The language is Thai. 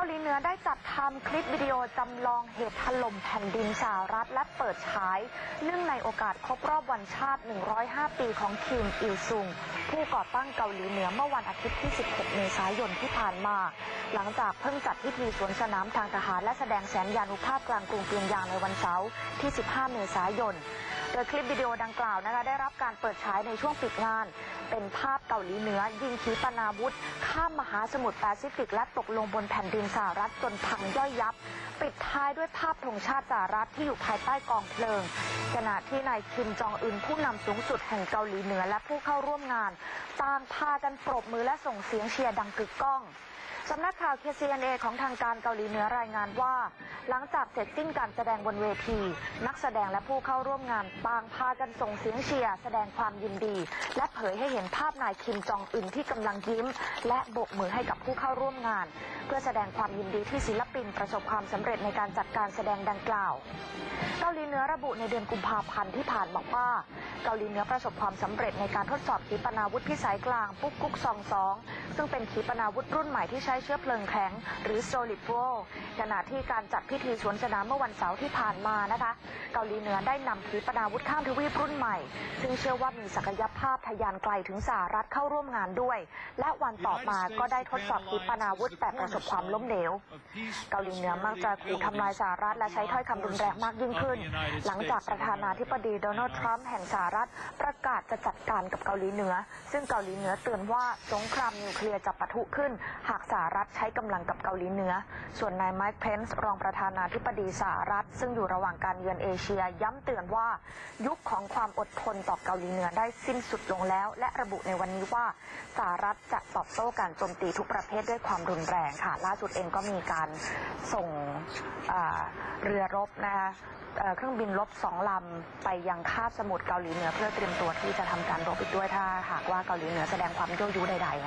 หลีเหนือได้จัดทำคลิปวิดีโอจำลองเหตุถล่มแผ่นดินสหรัฐและเปิดฉายเนื่องในโอกาสครบรอบวันชาติ 105 ปีของคิม อิลซุงผู้ก่อตั้งเกาหลีเหนือเมื่อวันอาทิตย์ที่ 16 เมษายนที่ผ่านมาหลังจากเพิ่งจัดพิธีสวนสนามทางทหารและแสดงแสนยานุภาพกลางกรุงเปียงยางในวันเสาร์ที่ 15 เมษายนโดยคลิปวิดีโอดังกล่าวได้รับการเปิดฉายในช่วงปิดงานเป็นภาพเกาหลีเหนือยิงขีปนาวุธข้ามมหาสมุทรแปซิฟิกและตกลงบนแผ่นดินสหรัฐจนพังย่อยยับปิดท้ายด้วยภาพธงชาติสหรัฐที่อยู่ภายใต้กองเพลิงขณะที่นายคิมจองอึนผู้นำสูงสุดแห่งเกาหลีเหนือและผู้เข้าร่วมงานต่างพากันปรบมือและส่งเสียงเชียร์ดังกึกก้องสำนักข่าว KCNA ของทางการเกาหลีเหนือรายงานว่าหลังจากเสร็จสิ้นการแสดงบนเวทีนักแสดงและผู้เข้าร่วมงานต่างพากันส่งเสียงเชียร์แสดงความยินดีและเผยให้เห็นภาพนายคิมจองอึนที่กำลังยิ้มและโบกมือให้กับผู้เข้าร่วมงานเพื่อแสดงความยินดีที่ศิลปินประสบความสำเร็จในการจัดการแสดงดังกล่าวเกาหลีเหนือระบุในเดือนกุมภาพันธ์ที่ผ่านมาว่าเกาหลีเหนือประสบความสำเร็จในการทดสอบขีปนาวุธพิสัยกลางปุ๊กกุ๊ก22ซึ่งเป็นขีปนาวุธรุ่นใหม่ที่ใช้เชื้อเพลิงแข็งหรือ Solid Fuel ขณะที่การจัดพิธีสวนสนามเมื่อวันเสาร์ที่ผ่านมานะคะเกาหลีเหนือได้นำขีปนาวุธข้ามทวีปรุ่นใหม่ซึ่งเชื่อว่ามีศักยภาพทะยานไกลถึงสหรัฐเข้าร่วมงานด้วยและวันต่อมาก็ได้ทดสอบขีปนาวุธแต่ประสบความล้มเหลวเกาหลีเหนือมักจะขู่ทำลายสหรัฐและใช้ถ้อยคำรุนแรงมากยิ่งขึ้นหลังจากประธานาธิบดีโดนัลด์ทรัมป์แห่งสหรัฐประกาศจะจัดการกับเกาหลีเหนือซึ่งเกาหลีเหนือเตือนว่าสงครามนิวเคลียร์จะปะทุขึ้นหากสหรัฐใช้กำลังกับเกาหลีเหนือส่วนนายไมค์เพนซ์รองประธานาธิบดีสหรัฐซึ่งอยู่ระหว่างการเยือนเอเชียย้ำเตือนว่ายุคของความอดทนต่อเกาหลีเหนือได้สิ้นสุดลงแล้วและระบุในวันนี้ว่าสหรัฐจะตอบโต้การโจมตีทุกประเภทด้วยความรุนแรงค่ะล่าสุดเองก็มีการส่งเรือรบนะคะเครื่องบินรบ2 ลำไปยังคาบสมุทรเกาหลีเหนือเพื่อเตรียมตัวที่จะทำการรบอีกด้วยถ้าหากว่าเกาหลีเหนือแสดงความยั่วยุใดๆ